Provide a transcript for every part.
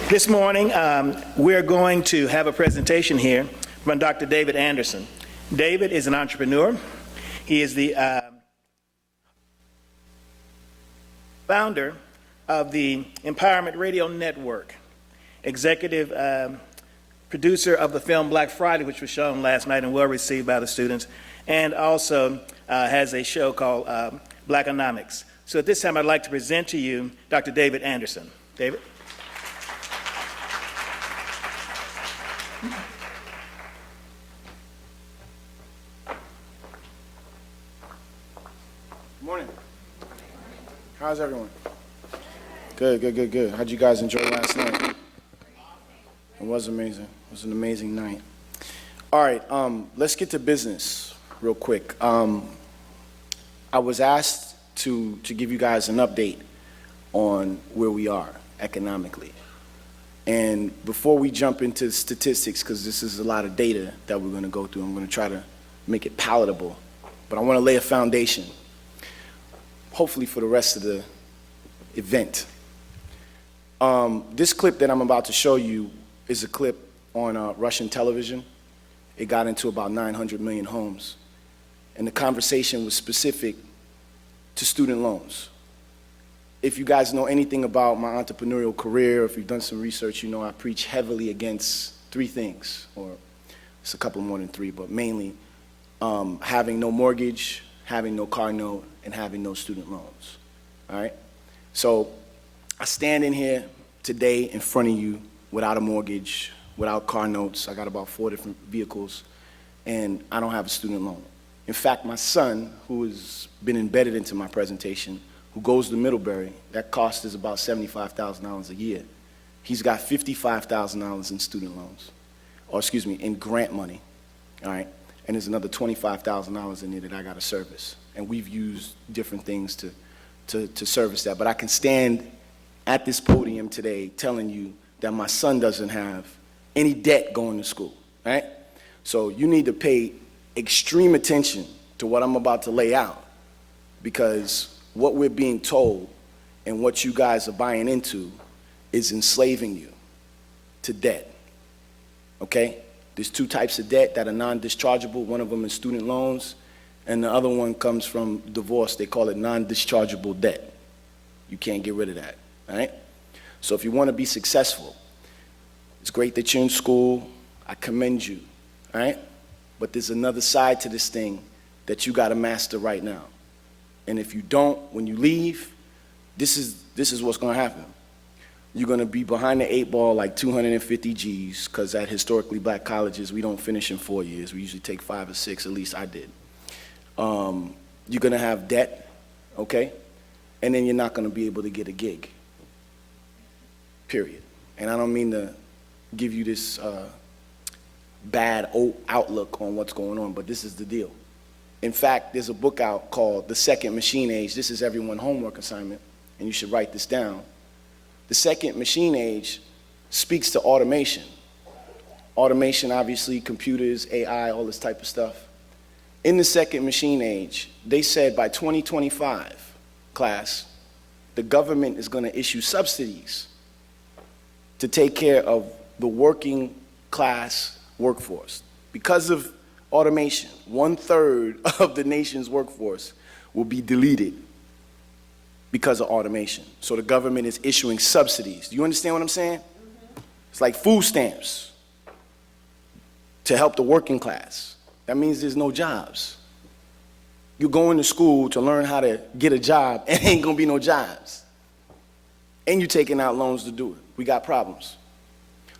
This morning, we're going to have a presentation here from Dr. David Anderson. David is an entrepreneur. He is the founder of the Empowerment Radio Network, executive producer of the film Black Friday, which was shown last night and well received by the students, and also has a show called Blackonomics. So at this time, I'd like to present to you Dr. David Anderson. David? Morning. How's everyone? Good. How'd you guys enjoy last night? It was amazing. It was an amazing night. All right, let's get to business real quick. I was asked to give you guys an update on where we are economically. And before we jump into statistics, because this is a lot of data that we're going to go through, I'm going to try to make it palatable. But I want to lay a foundation, hopefully for the rest of the event. This clip that I'm about to show you is a clip on Russian television. It got into about 900 million homes. And the conversation was specific to student loans. If you guys know anything about my entrepreneurial career, if you've done some research, you know I preach heavily against three things, or it's a couple more than three, but mainly having no mortgage, having no car note, and having no student loans, all right? So I stand in here today in front of you without a mortgage, without car notes. I got about 4 different vehicles, and I don't have a student loan. In fact, my son, who has been embedded into my presentation, who goes to Middlebury, that cost is about $75,000 a year. He's got $55,000 in student loans, or excuse me, in grant money, all right? And there's another $25,000 in there that I got to service. And we've used different things to service that. But I can stand at this podium today telling you that my son doesn't have any debt going to school, right? So you need to pay extreme attention to what I'm about to lay out, because what we're being told and what you guys are buying into is enslaving you to debt, okay? There's 2 types of debt that are non-dischargeable. One of them is student loans, and the other one comes from divorce. They call it non-dischargeable debt. You can't get rid of that, all right? So if you want to be successful, it's great that you're in school. I commend you, all right? But there's another side to this thing that you got to master right now. And if you don't, when you leave, this is what's going to happen. You're going to be behind the 8 ball like 250 G's, because at historically black colleges, we don't finish in 4 years. We usually take 5 or 6, at least I did. You're going to have debt, okay? And then you're not going to be able to get a gig, period. And I don't mean to give you this bad outlook on what's going on, but this is the deal. In fact, there's a book out called The Second Machine Age. This is everyone's homework assignment, and you should write this down. The second machine age speaks to automation. Automation, obviously, computers, AI, all this type of stuff. In the second machine age, they said by 2025, class, the government is going to issue subsidies to take care of the working class workforce. Because of automation, 1/3 of the nation's workforce will be deleted because of automation. So the government is issuing subsidies. Do you understand what I'm saying? It's like food stamps to help the working class. That means there's no jobs. You're going to school to learn how to get a job, and ain't gonna be no jobs. And you're taking out loans to do it. We got problems.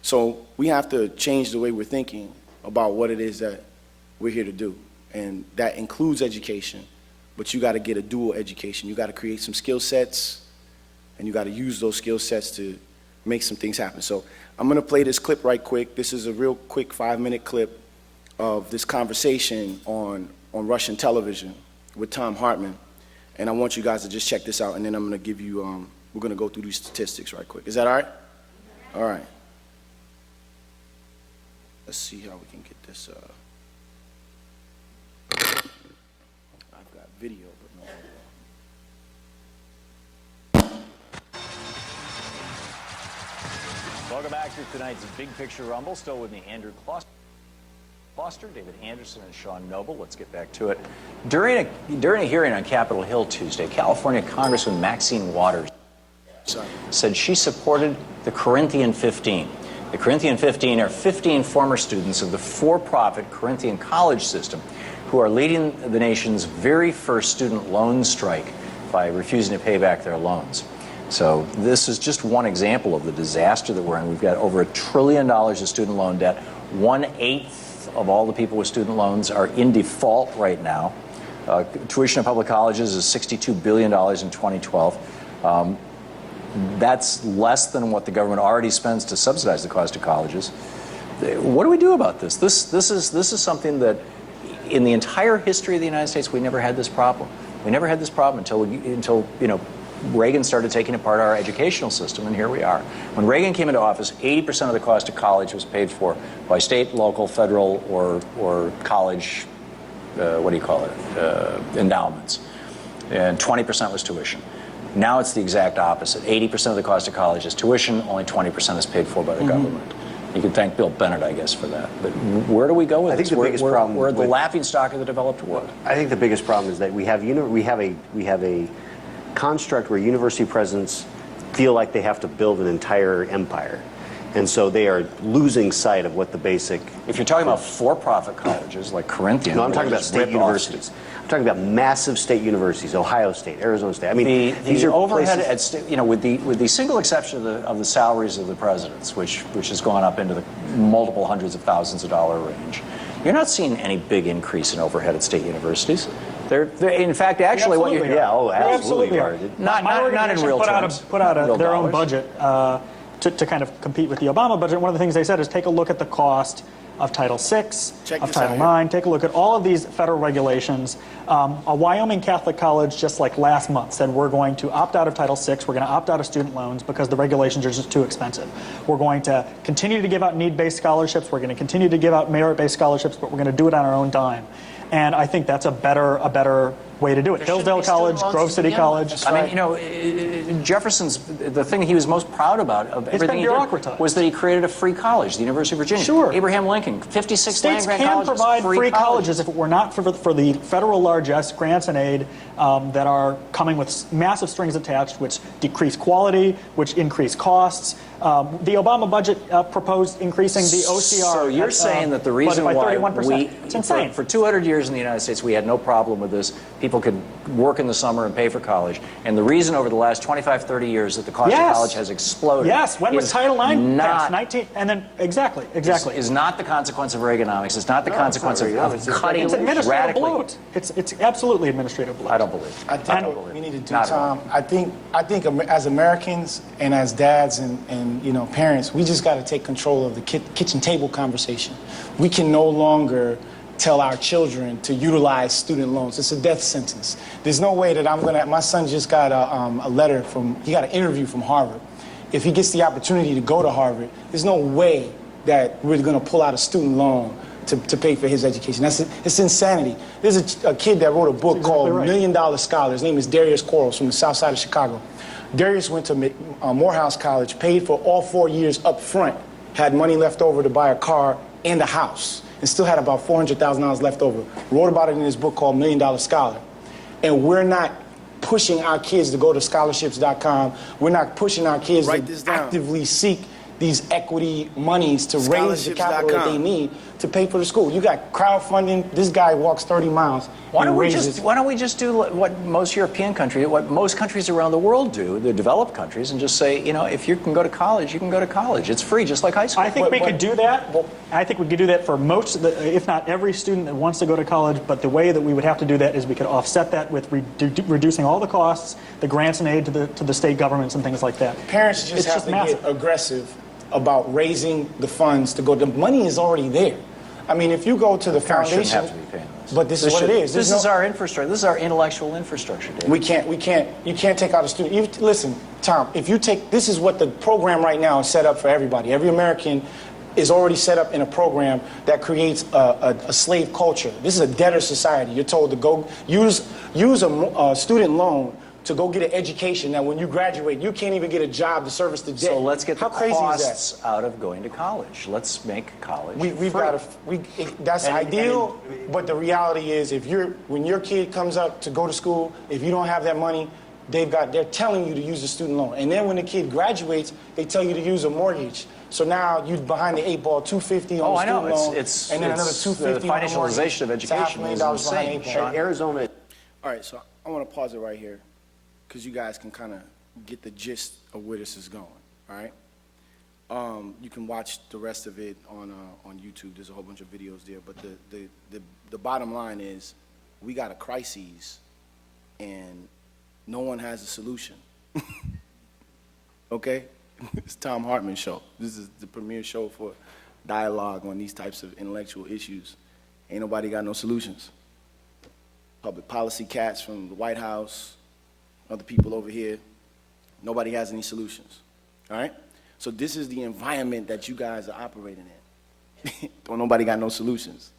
So we have to change the way we're thinking about what it is that we're here to do. And that includes education, but you gotta get a dual education. You gotta create some skill sets, and you gotta use those skill sets to make some things happen. So I'm gonna play this clip right quick. This is a real quick 5-minute clip of this conversation on Russian television with Tom Hartman. And I want you guys to just check this out, and then I'm gonna give you, we're gonna go through these statistics right quick. Is that all right? All right. Let's see how we can get this, I've got video, but no audio. Welcome back to tonight's Big Picture Rumble. Still with me, Andrew Kloster, David Anderson, and Sean Noble. Let's get back to it. During a hearing on Capitol Hill Tuesday, California Congressman Maxine Waters said she supported the Corinthian 15. The Corinthian 15 are 15 former students of the for-profit Corinthian college system who are leading the nation's very first student loan strike by refusing to pay back their loans. So this is just one example of the disaster that we're in. We've got over $1 trillion of student loan debt. 1/8 of all the people with student loans are in default right now. Tuition in public colleges is $62 billion in 2012. That's less than what the government already spends to subsidize the cost of colleges. What do we do about this? This is something that in the entire history of the United States, we never had this problem. We never had this problem until Reagan started taking apart our educational system, and here we are. When Reagan came into office, 80% of the cost of college was paid for by state, local, federal, or college, endowments, and 20% was tuition. Now it's the exact opposite. 80% of the cost of college is tuition, only 20% is paid for by the government. You can thank Bill Bennett, I guess, for that. But where do we go with this? We're the laughingstock of the developed world. I think the biggest problem is that we have a construct where university presidents feel like they have to build an entire empire. And so they are losing sight of what the basic... If you're talking about for-profit colleges like Corinthian... No, I'm talking about state universities. I'm talking about massive state universities, Ohio State, Arizona State. I mean, these are overhead places... at with the single exception of the salaries of the presidents, which has gone up into the multiple hundreds of thousands of dollar range, you're not seeing any big increase in overhead at state universities. They're in fact, actually, what you're... Yeah, oh, absolutely. Not in real terms. Put out their own budget to kind of compete with the Obama budget. One of the things they said is take a look at the cost of Title VI, of Title IX, take a look at all of these federal regulations. A Wyoming Catholic college, just like last month, said we're going to opt out of Title VI, we're going to opt out of student loans because the regulations are just too expensive. We're going to continue to give out need-based scholarships, we're going to continue to give out merit-based scholarships, but we're going to do it on our own dime. And I think that's a better way to do it. Hillsdale College, Grove City College. I mean, Jefferson's, the thing he was most proud about of everything he did was that he created a free college, the University of Virginia. Sure. Abraham Lincoln, 56 land-grant colleges. States can provide free colleges if it were not for the federal largesse, grants and aid that are coming with massive strings attached, which decrease quality, which increase costs. The Obama budget proposed increasing the OCR. So you're saying that the reason why it's insane. For 200 years in the United States, we had no problem with this. People could work in the summer and pay for college. And the reason over the last 25, 30 years that the cost of college has exploded. Yes, when was Title IX passed? And then exactly. Is not the consequence of Reaganomics. It's not the consequence of cutting it's administrative radically. bloat. It's absolutely administrative bloat. I don't believe it. I think what we need to do, Tom, I think as Americans and as dads and parents, we just got to take control of the kitchen table conversation. We can no longer tell our children to utilize student loans. It's a death sentence. There's no way that my son just got a letter he got an interview from Harvard. If he gets the opportunity to go to Harvard, there's no way that we're going to pull out a student loan to pay for his education. It's insanity. There's a kid that wrote a book called $1 Million Scholar. His name is Darius Quarles from the south side of Chicago. Darius went to Morehouse College, paid for all 4 years up front, had money left over to buy a car and a house, and still had about $400,000 left over. Wrote about it in his book called $1 Million Scholar. And we're not pushing our kids to go to scholarships.com. We're not pushing our kids to actively seek these equity monies to raise the capital that they need to pay for the school. You got crowdfunding. This guy walks 30 miles. Why don't we just do what most European countries, what most countries around the world do, the developed countries, and just say, if you can go to college, you can go to college. It's free, just like high school. I think we could do that. I think we could do that for most, if not every student that wants to go to college. But the way that we would have to do that is we could offset that with reducing all the costs, the grants and aid to the state governments and things like that. Parents just have to get aggressive about raising the funds to go. The money is already there. I mean, if you go to the foundation, shouldn't have to be paying this. But this is what it is. This is our infrastructure. This is our intellectual infrastructure, David. You can't take out a student. Listen, Tom, this is what the program right now is set up for everybody. Every American is already set up in a program that creates a slave culture. This is a debtor society. You're told to go use a student loan to go get an education. Now, when you graduate, you can't even get a job to service the debt. So let's get the How crazy is that? costs out of going to college. Let's make college We've free. got that's And- ideal, but the reality is, when your kid comes up to go to school, if you don't have that money, they're telling you to use a student loan, and then when the kid graduates, they tell you to use a mortgage. So now you're behind the 8 ball, $250 on the student loan, and then another $250 the on the mortgage. financialization of It's $500,000 education is behind insane, the 8 ball. Sean. Arizona. All right, so I want to pause it right here because you guys can kind of get the gist of where this is going, all right? You can watch the rest of it on YouTube. There's a whole bunch of videos there, but the bottom line is we got a crisis and no one has a solution. Okay? It's Tom Hartman's show. This is the premier show for dialogue on these types of intellectual issues. Ain't nobody got no solutions. Public policy cats from the White House, other people over here, nobody has any solutions, all right? So this is the environment that you guys are operating in. Don't nobody got no solutions.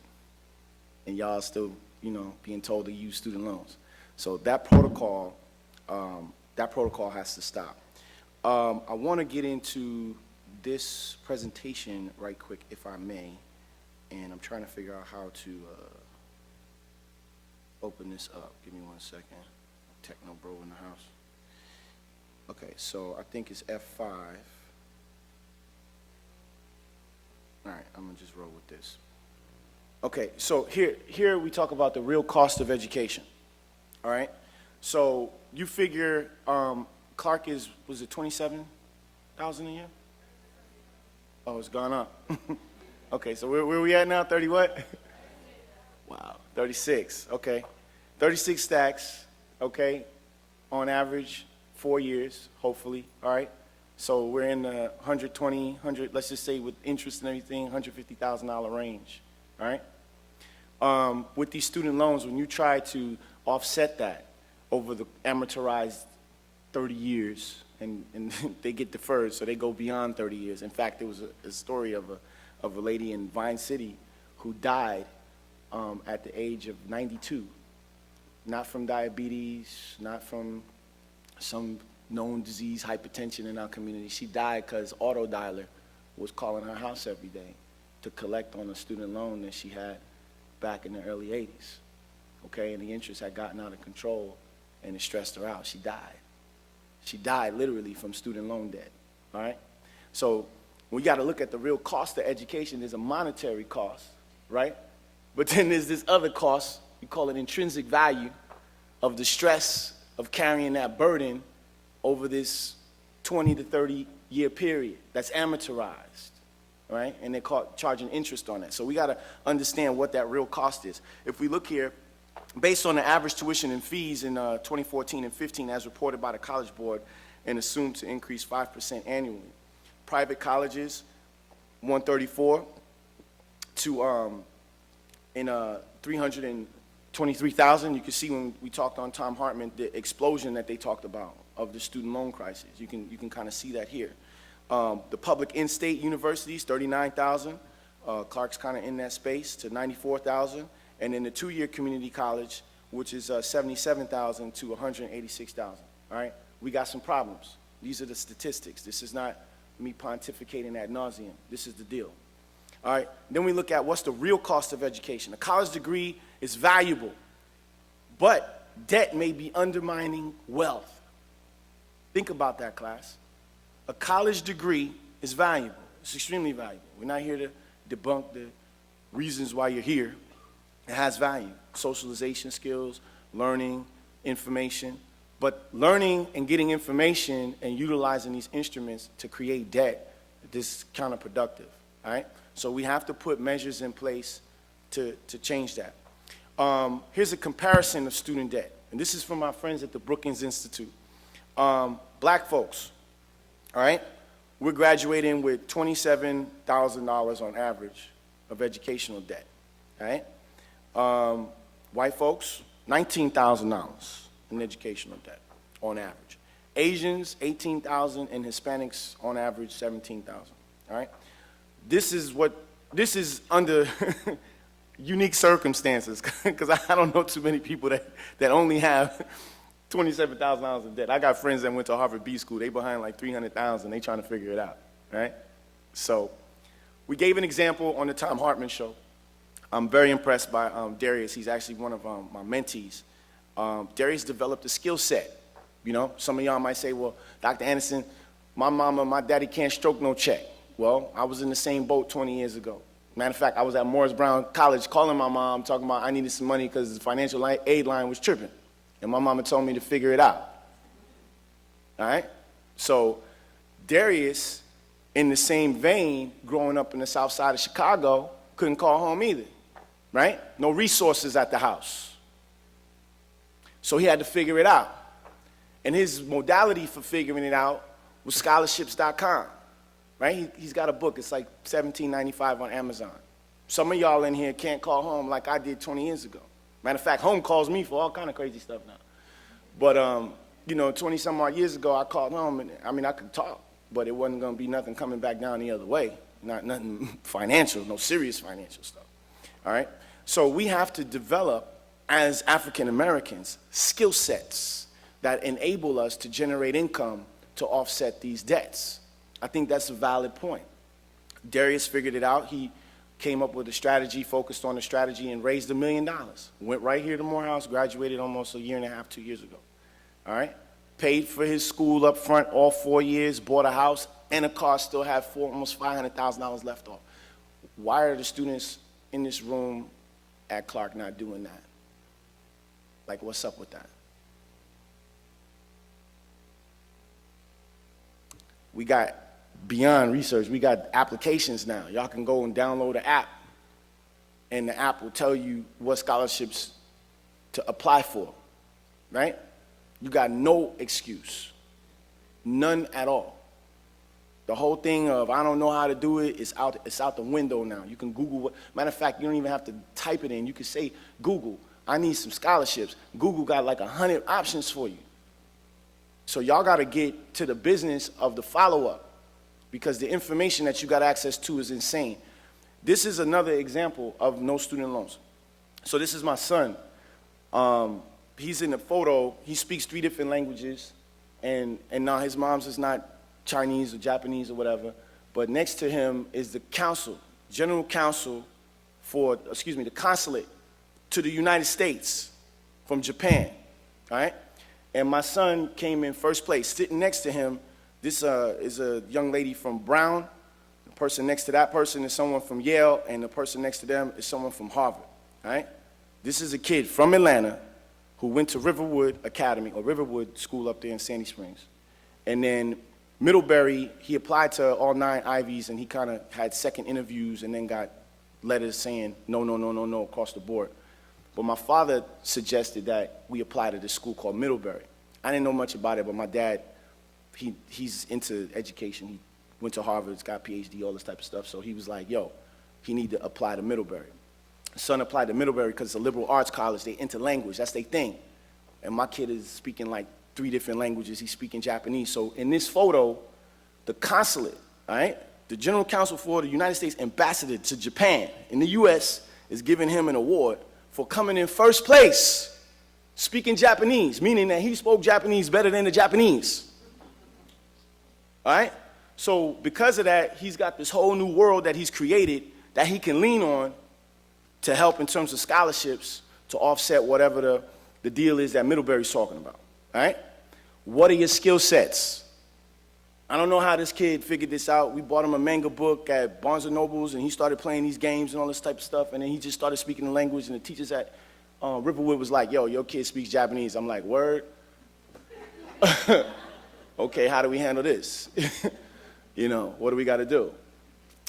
And y'all still, being told to use student loans. So that protocol has to stop. I want to get into this presentation right quick, if I may, and I'm trying to figure out how to open this up. Give me 1 second. Techno bro in the house. Okay, so I think it's F5. All right, I'm gonna just roll with this. Okay, so here we talk about the real cost of education. All right, so you figure Clark was it 27,000 a year? Oh, it's gone up. Okay, so where we at now? 30 what? Wow, 36. Okay, 36 stacks. Okay, on average, 4 years, hopefully. All right. So we're in the 100, let's just say with interest and everything, $150,000 range, all right? With these student loans, when you try to offset that over the amortized 30 years, and they get deferred, so they go beyond 30 years. In fact, there was a story of a lady in Vine City who died at the age of 92, not from diabetes, not from some known disease, hypertension in our community. She died because auto dialer was calling her house every day to collect on a student loan that she had back in the early 80s. Okay, and the interest had gotten out of control and it stressed her out. She died. She died literally from student loan debt, all right? So we got to look at the real cost of education. There's a monetary cost, right? But then there's this other cost, we call it intrinsic value, of the stress of carrying that burden over this 20 to 30 year period that's amortized, right? And they're charging interest on that. So we got to understand what that real cost is. If we look here, based on the average tuition and fees in 2014 and 15 as reported by the College Board and assumed to increase 5% annually. Private colleges, 134 to 323,000. You can see when we talked on Tom Hartman, the explosion that they talked about of the student loan crisis. You can kind of see that here. The public in-state universities, 39,000. Clark's kind of in that space, to 94,000. And then the two-year community college, which is 77,000 to 186,000. All right, we got some problems. These are the statistics. This is not me pontificating ad nauseum. This is the deal. All right, then we look at what's the real cost of education. A college degree is valuable, but debt may be undermining wealth. Think about that, class. A college degree is valuable. It's extremely valuable. We're not here to debunk the reasons why you're here. It has value. Socialization skills, learning, information. But learning and getting information and utilizing these instruments to create debt, this is counterproductive, all right? So we have to put measures in place to change that. Here's a comparison of student debt. And this is from my friends at the Brookings Institute. Black folks, all right? We're graduating with $27,000 on average of educational debt, all right? White folks, $19,000 in educational debt on average. Asians, $18,000, and Hispanics on average, $17,000, all right? This is under unique circumstances, because I don't know too many people that only have $27,000 in debt. I got friends that went to Harvard B School. They behind like $300,000. They trying to figure it out, right? So we gave an example on the Tom Hartman show. I'm very impressed by Darius. He's actually one of my mentees. Darius developed a skill set. You know, some of y'all might say, well, Dr. Anderson, my mama, my daddy can't stroke no check. Well, I was in the same boat 20 years ago. Matter of fact, I was at Morris Brown College calling my mom, talking about I needed some money because the financial aid line was tripping. And my mama told me to figure it out. All right? So Darius, in the same vein, growing up in the south side of Chicago, couldn't call home either, right? No resources at the house. So he had to figure it out. And his modality for figuring it out was scholarships.com, right? He's got a book. It's like $17.95 on Amazon. Some of y'all in here can't call home like I did 20 years ago. Matter of fact, home calls me for all kind of crazy stuff now. But, you know, 20-some odd years ago, I called home, and I mean, I could talk, but it wasn't going to be nothing coming back down the other way. Nothing financial, no serious financial stuff, all right? So we have to develop, as African Americans, skill sets that enable us to generate income to offset these debts. I think that's a valid point. Darius figured it out. He came up with a strategy, focused on the strategy, and raised $1 million. Went right here to Morehouse, graduated almost a year and a half, 2 years ago. All right? Paid for his school up front all 4 years, bought a house and a car, still have almost $500,000 left off. Why are the students in this room at Clark not doing that? Like, what's up with that? We got beyond research, we got applications now. Y'all can go and download an app, and the app will tell you what scholarships to apply for, right? You got no excuse, none at all. The whole thing of I don't know how to do it is out, it's out the window now. You can Google what, matter of fact, you don't even have to type it in. You can say, Google, I need some scholarships. Google got like 100 options for you. So y'all got to get to the business of the follow-up because the information that you got access to is insane. This is another example of no student loans. So this is my son. He's in the photo. He speaks 3 different languages, and now his mom's is not Chinese or Japanese or whatever, but next to him is the counsel, general counsel for, the consulate to the United States from Japan, all right? And my son came in first place. Sitting next to him, this is a young lady from Brown. The person next to that person is someone from Yale, and the person next to them is someone from Harvard, all right? This is a kid from Atlanta who went to Riverwood Academy, or Riverwood School up there in Sandy Springs. And then Middlebury, he applied to all 9 Ivies, and he kind of had second interviews and then got letters saying no, no, no, no, no across the board. But my father suggested that we apply to this school called Middlebury. I didn't know much about it, but my dad, he's into education. He went to Harvard, he's got a PhD, all this type of stuff. So he was like, yo, he need to apply to Middlebury. His son applied to Middlebury because it's a liberal arts college. They into language, that's their thing. And my kid is speaking like 3 different languages. He's speaking Japanese. So in this photo, the consulate, all right, the general counsel for the United States ambassador to Japan in the U.S. is giving him an award for coming in first place speaking Japanese, meaning that he spoke Japanese better than the Japanese. All right? So because of that, he's got this whole new world that he's created that he can lean on to help in terms of scholarships to offset whatever the deal is that Middlebury's talking about. All right? What are your skill sets? I don't know how this kid figured this out. We bought him a manga book at Barnes & Noble's, and he started playing these games and all this type of stuff, and then he just started speaking the language, and the teachers at Riverwood was like, yo, your kid speaks Japanese. I'm like, word? Okay, how do we handle this? You know, what do we got to do?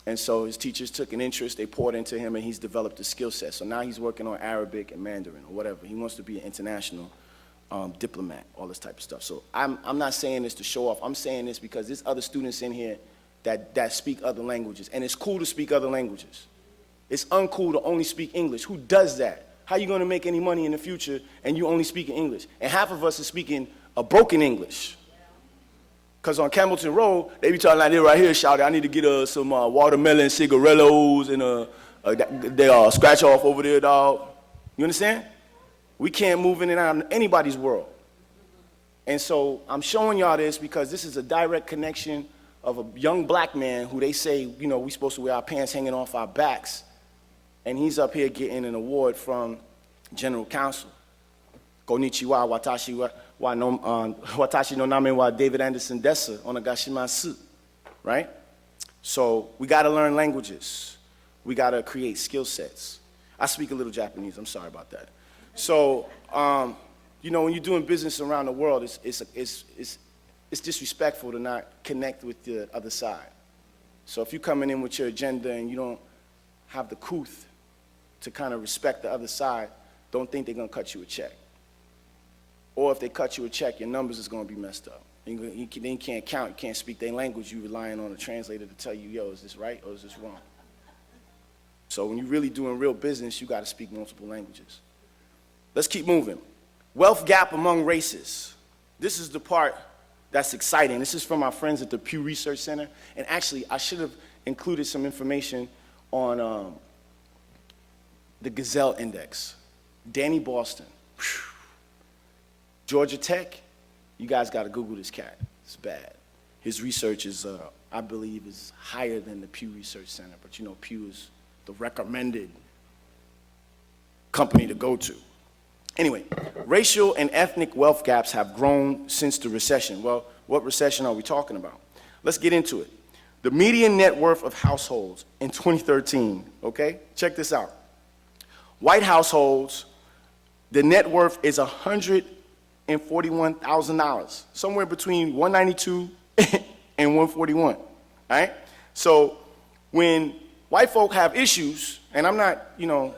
And so his teachers took an interest, they poured into him, and he's developed a skill set. So now he's working on Arabic and Mandarin or whatever. He wants to be an international diplomat, all this type of stuff. So I'm not saying this to show off. I'm saying this because there's other students in here that speak other languages. And it's cool to speak other languages. It's uncool to only speak English. Who does that? How are you going to make any money in the future and you only speak English? And half of us are speaking a broken English. Because on Campbellton Road, they be talking like this right here, shouting, I need to get some watermelon cigarillos and they scratch off over there, dog. You understand? We can't move in and out of anybody's world. And so I'm showing y'all this because this is a direct connection of a young black man who they say, you know, we supposed to wear our pants hanging off our backs. And he's up here getting an award from General Counsel. Konnichiwa, watashi no name wa David Anderson Dessa onegashimasu, right? So we got to learn languages. We got to create skill sets. I speak a little Japanese. I'm sorry about that. So, you know, when you're doing business around the world, it's disrespectful to not connect with the other side. So if you're coming in with your agenda and you don't have the couth to kind of respect the other side, don't think they're going to cut you a check. Or if they cut you a check, your numbers is going to be messed up. You can't count, you can't speak their language, you're relying on a translator to tell you, yo, is this right or is this wrong? So when you're really doing real business, you got to speak multiple languages. Let's keep moving. Wealth gap among races. This is the part that's exciting. This is from our friends at the Pew Research Center. And actually, I should have included some information on the Gazelle Index. Danny Boston. Whew. Georgia Tech, you guys got to Google this cat. It's bad. His research is, I believe, is higher than the Pew Research Center. But you know, Pew is the recommended company to go to. Anyway, racial and ethnic wealth gaps have grown since the recession. Well, what recession are we talking about? Let's get into it. The median net worth of households in 2013, okay? Check this out. White households, the net worth is $141,000, somewhere between $192 and $141, all right? So when white folk have issues, and I'm not, you know,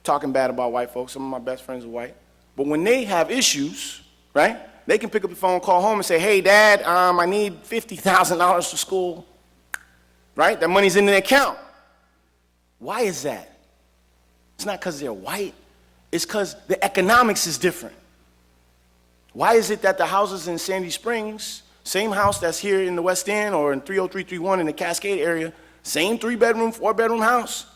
talking bad about white folks, some of my best friends are white, but when they have issues, right, they can pick up the phone, call home and say, hey, Dad, I need $50,000 for school, right? That money's in the account. Why is that? It's not because they're white. It's because the economics is different. Why is it that the houses in Sandy Springs, same house that's here in the West End or in 30331 in the Cascade area, same 3-bedroom, 4-bedroom house,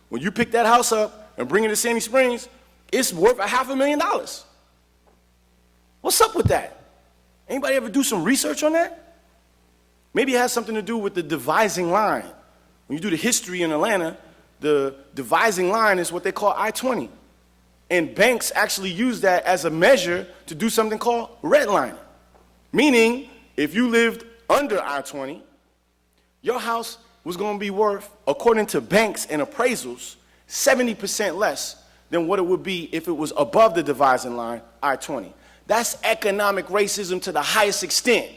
when you pick that house up and bring it to Sandy Springs, it's worth $500,000. What's up with that? Anybody ever do some research on that? Maybe it has something to do with the divising line. When you do the history in Atlanta, the divising line is what they call I-20. And banks actually use that as a measure to do something called redlining. Meaning, if you lived under I-20, your house was going to be worth, according to banks and appraisals, 70% less than what it would be if it was above the divising line, I-20. That's economic racism to the highest extent.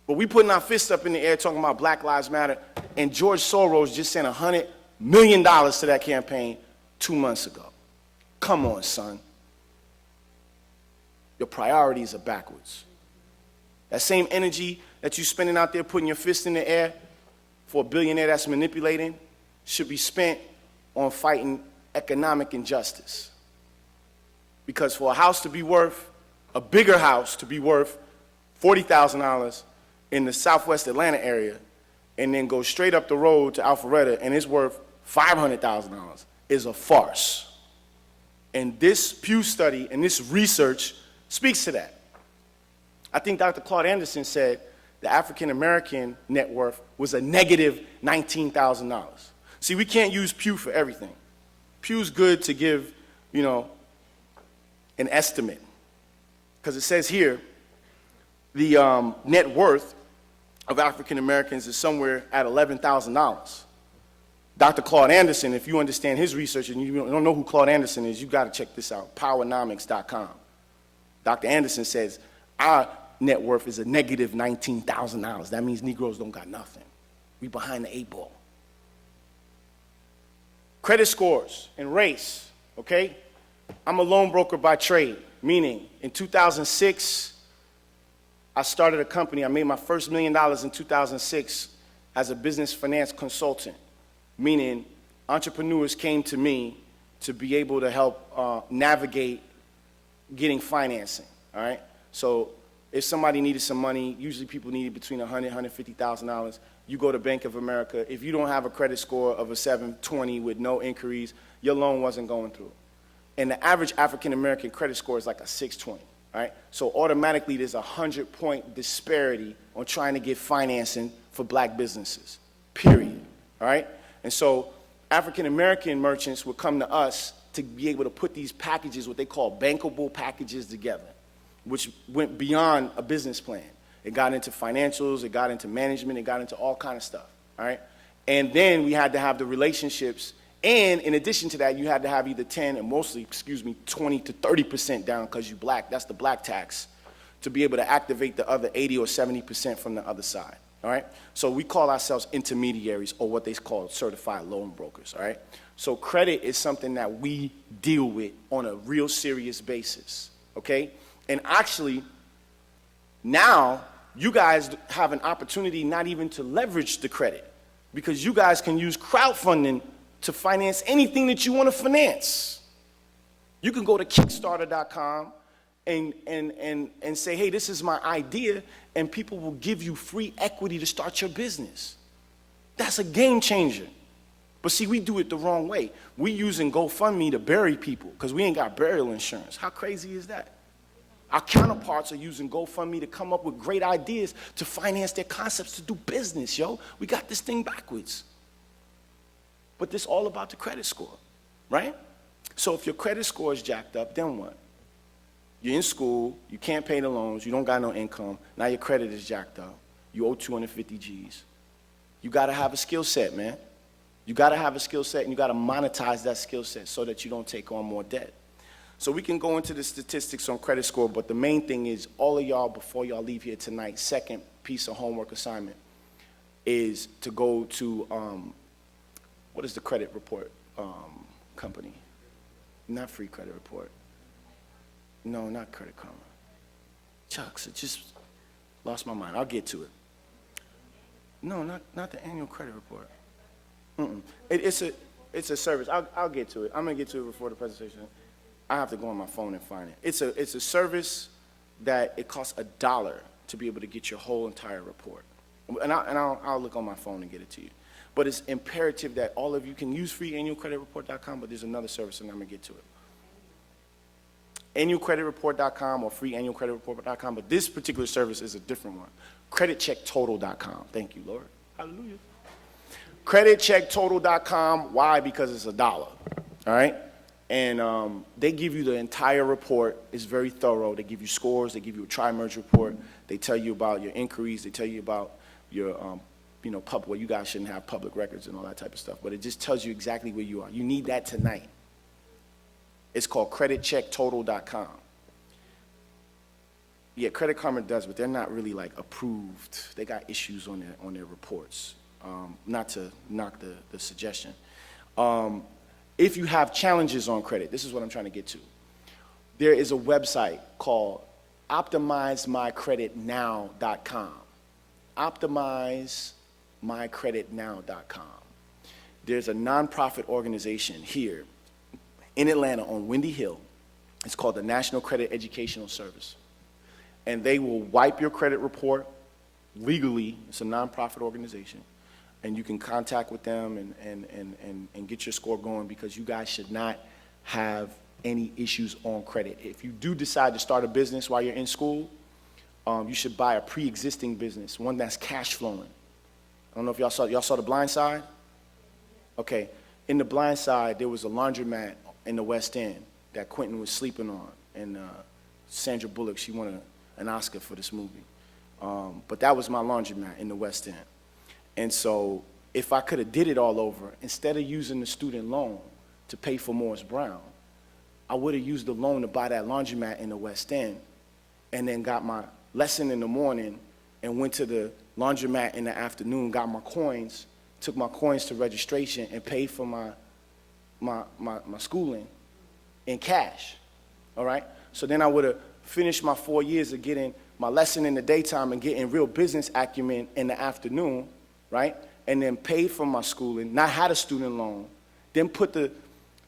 But we putting our fists up in the air talking about Black Lives Matter, and George Soros just sent $100 million to that campaign 2 months ago. Come on, son. Your priorities are backwards. That same energy that you're spending out there putting your fist in the air for a billionaire that's manipulating should be spent on fighting economic injustice. Because for a house to be worth, a bigger house to be worth $40,000 in the Southwest Atlanta area and then go straight up the road to Alpharetta and it's worth $500,000 is a farce. And this Pew study and this research speaks to that. I think Dr. Claude Anderson said the African American net worth was a negative $19,000. See, we can't use Pew for everything. Pew's good to give, you know, an estimate. Because it says here, the net worth of African Americans is somewhere at $11,000. Dr. Claude Anderson, if you understand his research and you don't know who Claude Anderson is, you got to check this out, powernomics.com. Dr. Anderson says our net worth is a negative $19,000. That means Negroes don't got nothing. We behind the 8 ball. Credit scores and race, okay? I'm a loan broker by trade, meaning in 2006, I started a company. I made my first $1 million in 2006 as a business finance consultant, meaning entrepreneurs came to me to be able to help navigate getting financing, all right? So if somebody needed some money, usually people needed between $100,000 and $150,000, you go to Bank of America. If you don't have a credit score of a 720 with no inquiries, your loan wasn't going through. And the average African-American credit score is like a 620. all right? So automatically there's a 100-point disparity on trying to get financing for black businesses, period, all right? And so African-American merchants would come to us to be able to put these packages, what they call bankable packages, together, which went beyond a business plan. It got into financials, it got into management, it got into all kind of stuff, all right? And then we had to have the relationships, and in addition to that, you had to have either 10 and mostly, 20 to 30% down because you black, that's the black tax, to be able to activate the other 80 or 70% from the other side, all right? So we call ourselves intermediaries, or what they call certified loan brokers, all right? So credit is something that we deal with on a real serious basis, okay? And actually, now you guys have an opportunity not even to leverage the credit, because you guys can use crowdfunding to finance anything that you want to finance. You can go to Kickstarter.com and say, hey, this is my idea, and people will give you free equity to start your business. That's a game changer. But see, we do it the wrong way. We using GoFundMe to bury people because we ain't got burial insurance. How crazy is that? Our counterparts are using GoFundMe to come up with great ideas to finance their concepts to do business, yo. We got this thing backwards. But this all about the credit score, right? So if your credit score is jacked up, then what? You're in school, you can't pay the loans, you don't got no income, now your credit is jacked up. You owe 250 G's. You gotta have a skill set, man. You gotta have a skill set, and you gotta monetize that skill set so that you don't take on more debt. So we can go into the statistics on credit score, but the main thing is all of y'all, before y'all leave here tonight, second piece of homework assignment is to go to, what is the credit report company? Not Free Credit Report. No, not Credit Karma. Chucks, it just lost my mind. I'll get to it. No, not the annual credit report. It's a service. I'll get to it. I'm gonna get to it before the presentation. I have to go on my phone and find it. It's a service that it costs $1 to be able to get your whole entire report. And I'll look on my phone and get it to you. But it's imperative that all of you can use freeannualcreditreport.com, but there's another service, and I'm going to get to it. Annualcreditreport.com or freeannualcreditreport.com, but this particular service is a different one. Creditchecktotal.com. Thank you, Lord. Hallelujah. Creditchecktotal.com. Why? Because it's $1. All right? And they give you the entire report. It's very thorough. They give you scores. They give you a tri-merge report. They tell you about your inquiries. They tell you about your well, you guys shouldn't have public records and all that type of stuff, but it just tells you exactly where you are. You need that tonight. It's called creditchecktotal.com. Yeah, Credit Karma does, but they're not really like approved. They got issues on their reports. Not to knock the suggestion. If you have challenges on credit, this is what I'm trying to get to. There is a website called optimizemycreditnow.com. optimizemycreditnow.com. There's a nonprofit organization here in Atlanta on Windy Hill. It's called the National Credit Educational Service. And they will wipe your credit report legally. It's a nonprofit organization. And you can contact with them and get your score going, because you guys should not have any issues on credit. If you do decide to start a business while you're in school, you should buy a pre-existing business, one that's cash flowing. I don't know if y'all saw The Blind Side? Okay, in The Blind Side, there was a laundromat in the West End that Quentin was sleeping on, and Sandra Bullock, she won an Oscar for this movie. But that was my laundromat in the West End. And so if I could have did it all over, instead of using the student loan to pay for Morris Brown, I would have used the loan to buy that laundromat in the West End, and then got my lesson in the morning and went to the laundromat in the afternoon, got my coins, took my coins to registration, and paid for my schooling in cash, all right? So then I would have finished my 4 years of getting my lesson in the daytime and getting real business acumen in the afternoon, right? And then paid for my schooling, not had a student loan, then put the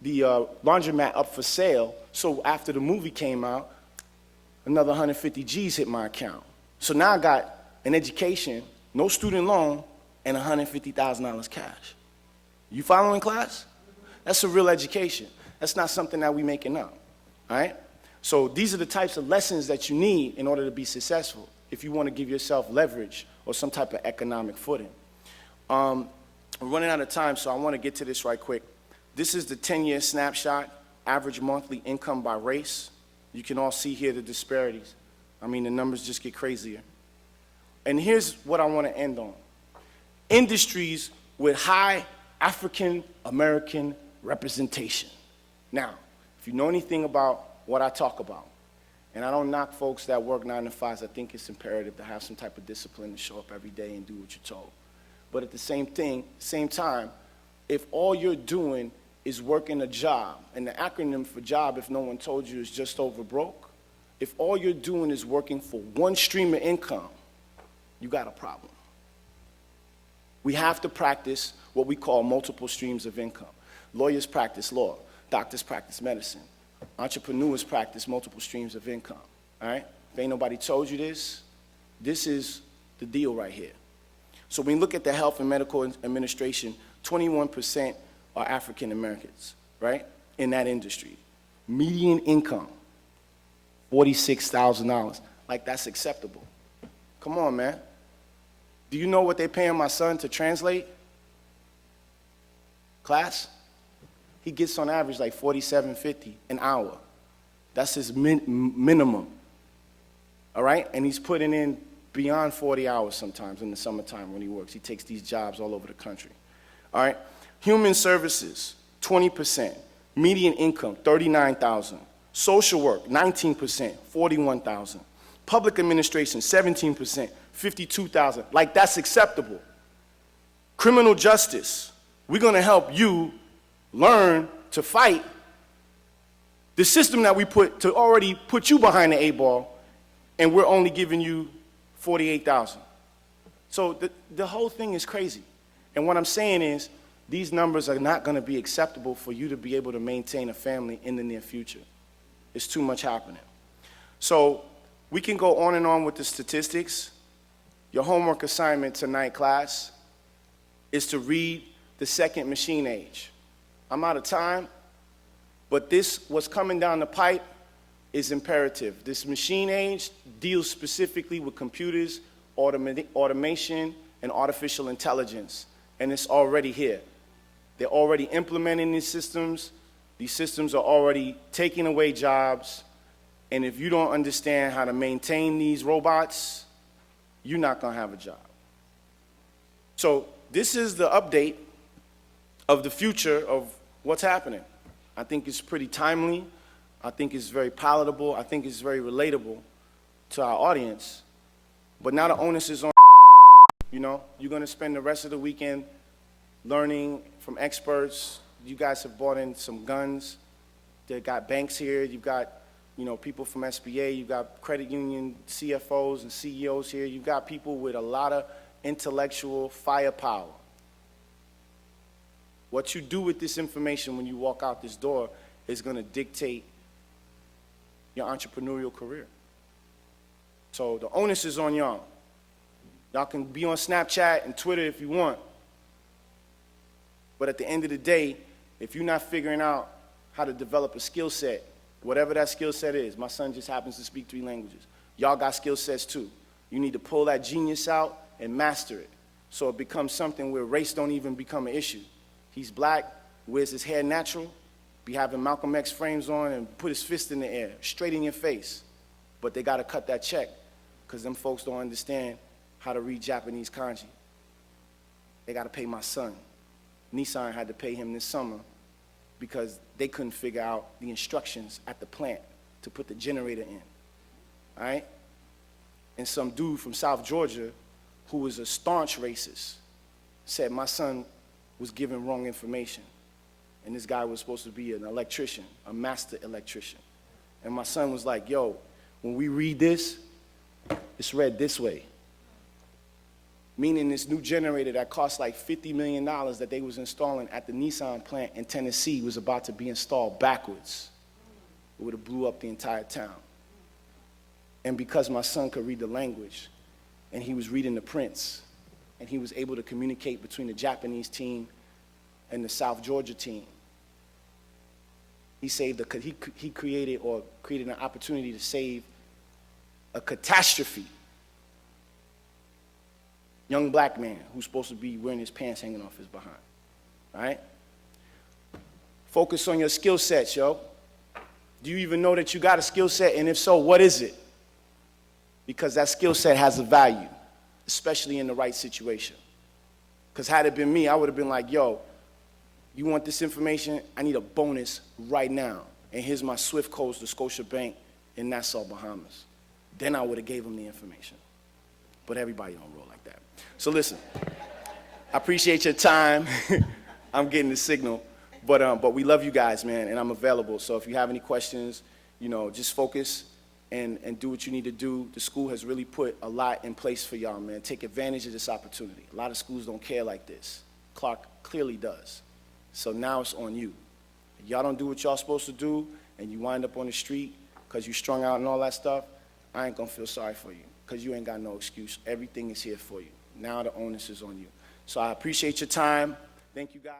laundromat up for sale. So after the movie came out, another 150 G's hit my account. So now I got an education, no student loan, and $150,000 cash. You following, class? That's a real education. That's not something that we making up, all right? So these are the types of lessons that you need in order to be successful if you want to give yourself leverage or some type of economic footing. We're running out of time, so I want to get to this right quick. This is the 10-year snapshot, average monthly income by race. You can all see here the disparities. I mean, the numbers just get crazier. And here's what I want to end on. Industries with high African American representation. Now, if you know anything about what I talk about, and I don't knock folks that work 9 to 5s, I think it's imperative to have some type of discipline to show up every day and do what you're told. But at the same time, if all you're doing is working a job, and the acronym for job, if no one told you, is just over broke, if all you're doing is working for one stream of income, you got a problem. We have to practice what we call multiple streams of income. Lawyers practice law, doctors practice medicine, entrepreneurs practice multiple streams of income, all right? If ain't nobody told you this, this is the deal right here. So when you look at the health and medical administration, 21% are African Americans, right, in that industry. Median income, $46,000. Like, that's acceptable. Come on, man. Do you know what they're paying my son to translate? Class? He gets on average like $47.50 an hour. That's his minimum, all right? And he's putting in beyond 40 hours sometimes in the summertime when he works. He takes these jobs all over the country, all right? Human services, 20%. Median income, $39,000. Social work, 19%, $41,000. Public administration, 17%, $52,000. Like, that's acceptable. Criminal justice, we're gonna help you learn to fight the system that we put to already put you behind the 8-ball, and we're only giving you 48,000. So the whole thing is crazy. And what I'm saying is, these numbers are not gonna be acceptable for you to be able to maintain a family in the near future. It's too much happening. So we can go on and on with the statistics. Your homework assignment tonight, class, is to read The Second Machine Age. I'm out of time, but what's coming down the pipe is imperative. This machine age deals specifically with computers, automation, and artificial intelligence, and it's already here. They're already implementing these systems. These systems are already taking away jobs, and if you don't understand how to maintain these robots, you're not gonna have a job. So this is the update of the future of what's happening. I think it's pretty timely. I think it's very palatable. I think it's very relatable to our audience. But now the onus is on, you know, you're gonna spend the rest of the weekend learning from experts. You guys have brought in some guns. They've got banks here. You've got, you know, people from SBA. You've got credit union CFOs and CEOs here. You've got people with a lot of intellectual firepower. What you do with this information when you walk out this door is going to dictate your entrepreneurial career. So the onus is on y'all. Y'all can be on Snapchat and Twitter if you want. But at the end of the day, if you're not figuring out how to develop a skill set, whatever that skill set is, my son just happens to speak 3 languages. Y'all got skill sets too. You need to pull that genius out and master it so it becomes something where race don't even become an issue. He's black, wears his hair natural, be having Malcolm X frames on and put his fist in the air, straight in your face. But they gotta cut that check because them folks don't understand how to read Japanese kanji. They gotta pay my son. Nissan had to pay him this summer because they couldn't figure out the instructions at the plant to put the generator in, all right? And some dude from South Georgia who was a staunch racist said my son was given wrong information. And this guy was supposed to be an electrician, a master electrician. And my son was like, yo, when we read this, it's read this way. Meaning this new generator that cost like $50 million that they was installing at the Nissan plant in Tennessee was about to be installed backwards. It would have blew up the entire town. And because my son could read the language, and he was reading the prints, and he was able to communicate between the Japanese team and the South Georgia team, he created an opportunity to save a catastrophe. Young black man who's supposed to be wearing his pants hanging off his behind, right? Focus on your skill sets, yo. Do you even know that you got a skill set? And if so, what is it? Because that skill set has a value, especially in the right situation. Because had it been me, I would have been like, yo, you want this information? I need a bonus right now. And here's my SWIFT codes to Scotiabank in Nassau, Bahamas. Then I would have gave him the information. But everybody don't roll like that. So listen, I appreciate your time. I'm getting the signal. But we love you guys, man, and I'm available. So if you have any questions, just focus and do what you need to do. The school has really put a lot in place for y'all, man. Take advantage of this opportunity. A lot of schools don't care like this. Clark clearly does. So now it's on you. If y'all don't do what y'all supposed to do and you wind up on the street because you strung out and all that stuff, I ain't gonna feel sorry for you because you ain't got no excuse. Everything is here for you. Now the onus is on you. So I appreciate your time. Thank you, guys.